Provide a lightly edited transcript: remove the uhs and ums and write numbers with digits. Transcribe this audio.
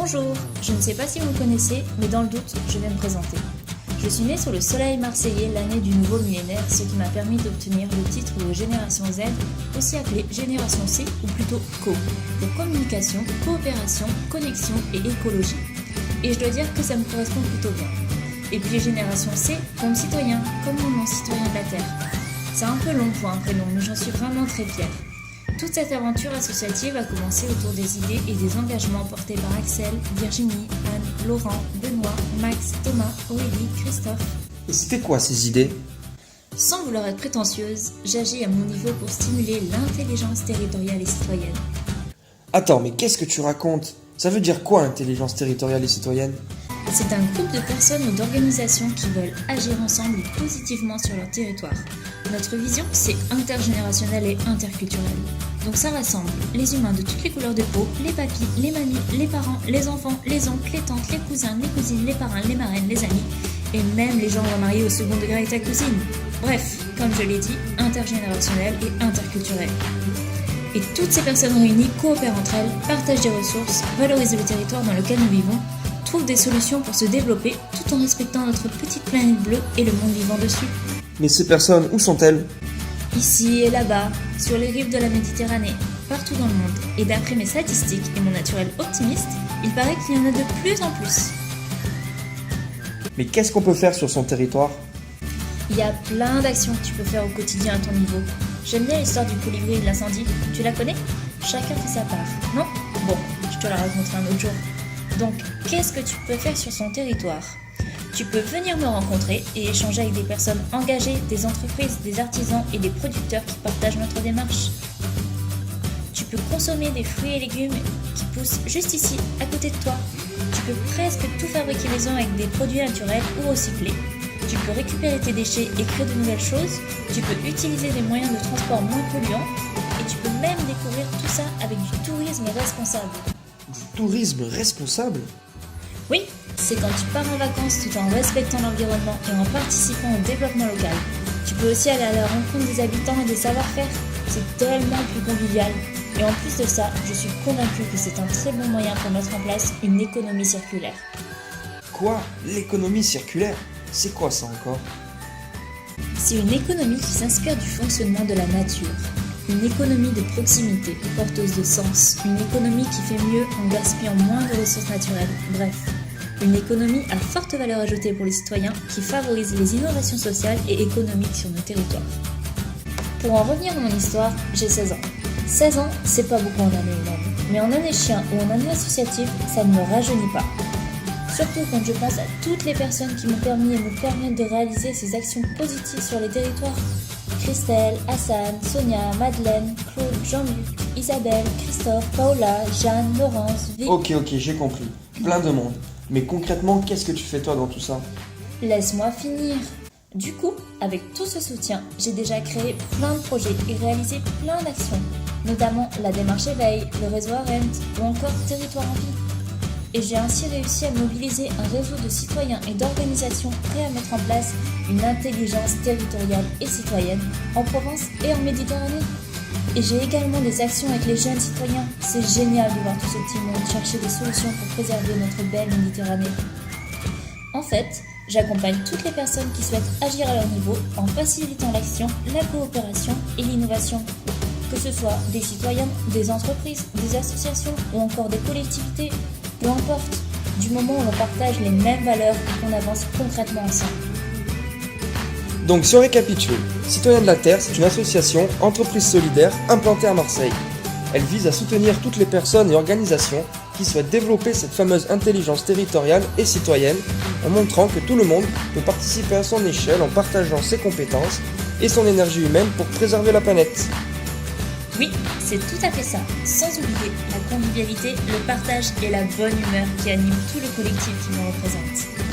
Bonjour, je ne sais pas si vous me connaissez, mais dans le doute, je vais me présenter. Je suis née sous le soleil marseillais l'année du nouveau millénaire, ce qui m'a permis d'obtenir le titre de Génération Z, aussi appelé Génération C ou plutôt CO, pour communication, coopération, connexion et écologie. Et je dois dire que ça me correspond plutôt bien. Et puis Génération C comme citoyen, comme mon nom citoyen de la Terre. C'est un peu long pour un prénom, mais j'en suis vraiment très fière. Toute cette aventure associative a commencé autour des idées et des engagements portés par Axel, Virginie, Anne, Laurent, Benoît, Max, Thomas, Aurélie, Christophe. Et c'était quoi ces idées ? Sans vouloir être prétentieuse, j'agis à mon niveau pour stimuler l'intelligence territoriale et citoyenne. Attends, mais qu'est-ce que tu racontes ? Ça veut dire quoi, intelligence territoriale et citoyenne ? C'est un groupe de personnes ou d'organisations qui veulent agir ensemble et positivement sur leur territoire. Notre vision, c'est intergénérationnel et interculturel. Donc ça rassemble les humains de toutes les couleurs de peau, les papis, les mamies, les parents, les enfants, les oncles, les tantes, les cousins, les cousines, les parrains, les marraines, les amis, et même les gens remariés au second degré avec ta cousine. Bref, comme je l'ai dit, intergénérationnel et interculturel. Et toutes ces personnes réunies coopèrent entre elles, partagent des ressources, valorisent le territoire dans lequel nous vivons, trouvent des solutions pour se développer tout en respectant notre petite planète bleue et le monde vivant dessus. Mais ces personnes, où sont-elles ? Ici et là-bas, sur les rives de la Méditerranée, partout dans le monde. Et d'après mes statistiques et mon naturel optimiste, il paraît qu'il y en a de plus en plus. Mais qu'est-ce qu'on peut faire sur son territoire ? Il y a plein d'actions que tu peux faire au quotidien à ton niveau. J'aime bien l'histoire du colibri et de l'incendie. Tu la connais ? Chacun fait sa part, non ? Bon, je te la raconterai un autre jour. Donc, qu'est-ce que tu peux faire sur son territoire ? Tu peux venir me rencontrer et échanger avec des personnes engagées, des entreprises, des artisans et des producteurs qui partagent notre démarche. Tu peux consommer des fruits et légumes qui poussent juste ici, à côté de toi. Tu peux presque tout fabriquer maison avec des produits naturels ou recyclés. Tu peux récupérer tes déchets et créer de nouvelles choses. Tu peux utiliser des moyens de transport moins polluants. Et tu peux même découvrir tout ça avec du tourisme responsable. Du tourisme responsable ? Oui, c'est quand tu pars en vacances tout en respectant l'environnement et en participant au développement local. Tu peux aussi aller à la rencontre des habitants et des savoir-faire. C'est tellement plus convivial. Et en plus de ça, je suis convaincue que c'est un très bon moyen pour mettre en place une économie circulaire. Quoi ? L'économie circulaire ? C'est quoi ça encore ? C'est une économie qui s'inspire du fonctionnement de la nature. Une économie de proximité, porteuse de sens. Une économie qui fait mieux en gaspillant moins de ressources naturelles. Bref, une économie à forte valeur ajoutée pour les citoyens qui favorise les innovations sociales et économiques sur nos territoires. Pour en revenir à mon histoire, j'ai 16 ans. 16 ans, c'est pas beaucoup en année humaine. Mais en année chien ou en année associative, ça ne me rajeunit pas. Surtout quand je pense à toutes les personnes qui m'ont permis et me permettent de réaliser ces actions positives sur les territoires. Christelle, Hassan, Sonia, Madeleine, Claude, Jean-Luc, Isabelle, Christophe, Paola, Jeanne, Laurence, Vic... Ok, j'ai compris. Plein de monde. Mais concrètement, qu'est-ce que tu fais toi dans tout ça ? Laisse-moi finir. Du coup, avec tout ce soutien, j'ai déjà créé plein de projets et réalisé plein d'actions, notamment la démarche éveil, le réseau Arendt ou encore Territoire en vie. Et j'ai ainsi réussi à mobiliser un réseau de citoyens et d'organisations prêts à mettre en place une intelligence territoriale et citoyenne en Provence et en Méditerranée. Et j'ai également des actions avec les jeunes citoyens. C'est génial de voir tout ce petit monde chercher des solutions pour préserver notre belle Méditerranée. En fait, j'accompagne toutes les personnes qui souhaitent agir à leur niveau en facilitant l'action, la coopération et l'innovation. Que ce soit des citoyens, des entreprises, des associations ou encore des collectivités, peu importe, du moment où l'on partage les mêmes valeurs et qu'on avance concrètement ensemble. Donc si on récapitule, Citoyens de la Terre, c'est une association, entreprise solidaire, implantée à Marseille. Elle vise à soutenir toutes les personnes et organisations qui souhaitent développer cette fameuse intelligence territoriale et citoyenne en montrant que tout le monde peut participer à son échelle en partageant ses compétences et son énergie humaine pour préserver la planète. Oui, c'est tout à fait ça, sans oublier la convivialité, le partage et la bonne humeur qui animent tout le collectif qui nous représente.